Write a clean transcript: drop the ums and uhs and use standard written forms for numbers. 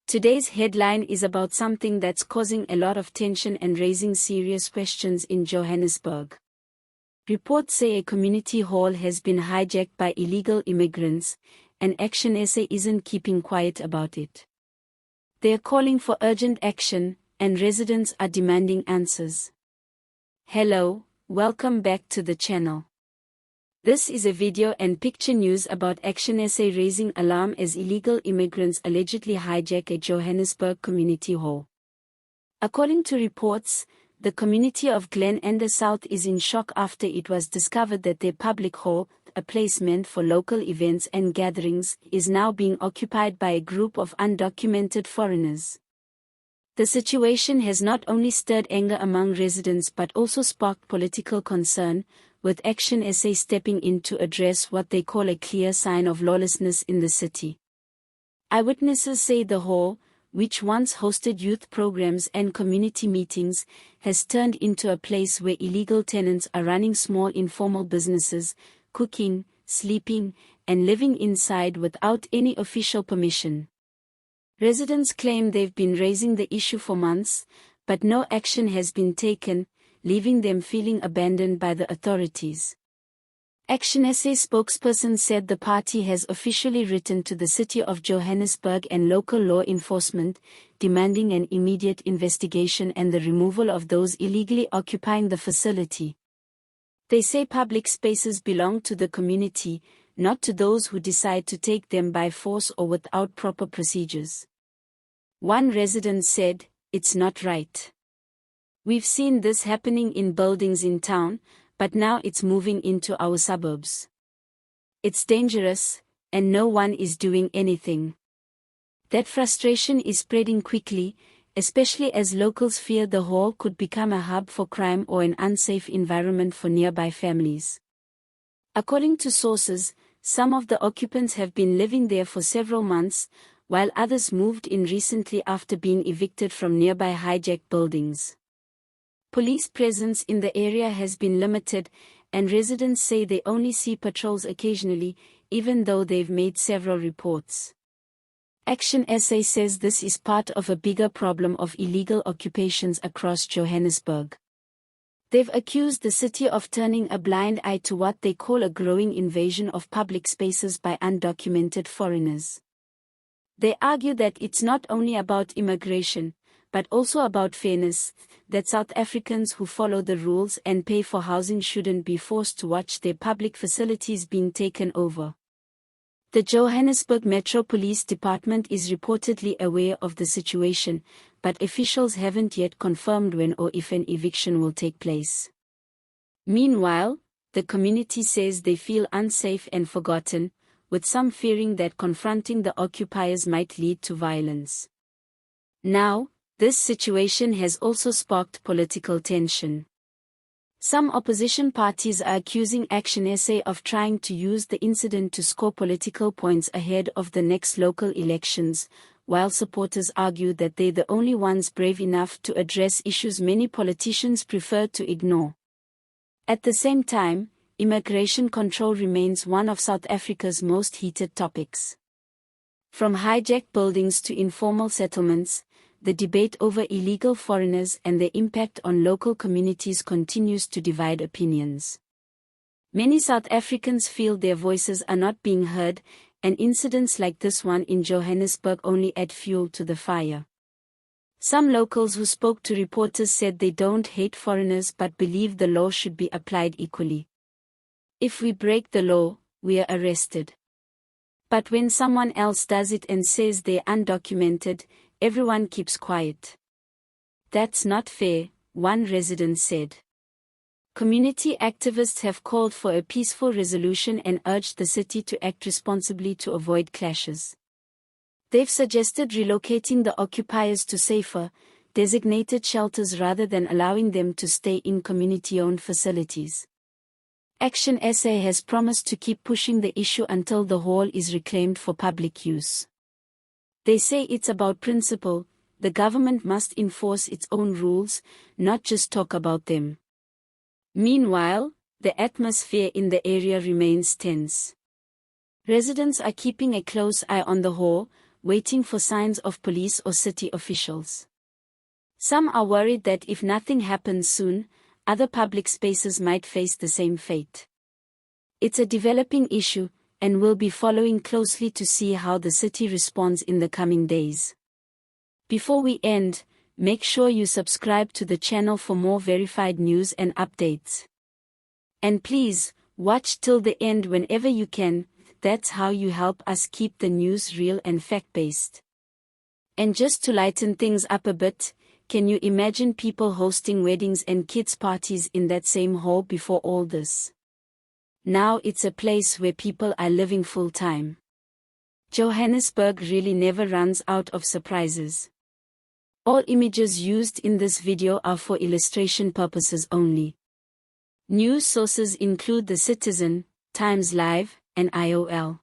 Today's headline is about something that's causing a lot of tension and raising serious questions in Johannesburg. Reports say a community hall has been hijacked by illegal immigrants, and ActionSA isn't keeping quiet about it. They're calling for urgent action, and residents are demanding answers. Hello, welcome back to the channel. This is a video and picture news about ActionSA raising alarm as illegal immigrants allegedly hijack a Johannesburg community hall. According to reports, the community of Glen Ende South is in shock after it was discovered that their public hall, a place meant for local events and gatherings, is now being occupied by a group of undocumented foreigners. The situation has not only stirred anger among residents but also sparked political concern, with ActionSA stepping in to address what they call a clear sign of lawlessness in the city. Eyewitnesses say the hall, which once hosted youth programs and community meetings, has turned into a place where illegal tenants are running small informal businesses, cooking, sleeping, and living inside without any official permission. Residents claim they've been raising the issue for months, but no action has been taken, leaving them feeling abandoned by the authorities. ActionSA spokesperson said the party has officially written to the city of Johannesburg and local law enforcement, demanding an immediate investigation and the removal of those illegally occupying the facility. They say public spaces belong to the community, not to those who decide to take them by force or without proper procedures. One resident said, "It's not right. We've seen this happening in buildings in town, but now it's moving into our suburbs. It's dangerous, and no one is doing anything." That frustration is spreading quickly, especially as locals fear the hall could become a hub for crime or an unsafe environment for nearby families. According to sources, some of the occupants have been living there for several months, while others moved in recently after being evicted from nearby hijacked buildings. Police presence in the area has been limited, and residents say they only see patrols occasionally, even though they've made several reports. ActionSA says this is part of a bigger problem of illegal occupations across Johannesburg. They've accused the city of turning a blind eye to what they call a growing invasion of public spaces by undocumented foreigners. They argue that it's not only about immigration, but also about fairness, that South Africans who follow the rules and pay for housing shouldn't be forced to watch their public facilities being taken over. The Johannesburg Metro Police Department is reportedly aware of the situation, but officials haven't yet confirmed when or if an eviction will take place. Meanwhile, the community says they feel unsafe and forgotten, with some fearing that confronting the occupiers might lead to violence. Now, this situation has also sparked political tension. Some opposition parties are accusing ActionSA of trying to use the incident to score political points ahead of the next local elections, while supporters argue that they're the only ones brave enough to address issues many politicians prefer to ignore. At the same time, immigration control remains one of South Africa's most heated topics. From hijacked buildings to informal settlements, the debate over illegal foreigners and their impact on local communities continues to divide opinions. Many South Africans feel their voices are not being heard, and incidents like this one in Johannesburg only add fuel to the fire. Some locals who spoke to reporters said they don't hate foreigners but believe the law should be applied equally. "If we break the law, we are arrested. But when someone else does it and says they're undocumented, everyone keeps quiet. That's not fair," one resident said. Community activists have called for a peaceful resolution and urged the city to act responsibly to avoid clashes. They've suggested relocating the occupiers to safer, designated shelters rather than allowing them to stay in community-owned facilities. ActionSA has promised to keep pushing the issue until the hall is reclaimed for public use. They say it's about principle. The government must enforce its own rules, not just talk about them. Meanwhile, the atmosphere in the area remains tense. Residents are keeping a close eye on the hall, waiting for signs of police or city officials. Some are worried that if nothing happens soon, other public spaces might face the same fate. It's a developing issue, and we'll be following closely to see how the city responds in the coming days. Before we end, make sure you subscribe to the channel for more verified news and updates. And please, watch till the end whenever you can. That's how you help us keep the news real and fact-based. And just to lighten things up a bit, can you imagine people hosting weddings and kids' parties in that same hall before all this? Now it's a place where people are living full-time. Johannesburg really never runs out of surprises. All images used in this video are for illustration purposes only. News sources include The Citizen, Times Live, and IOL.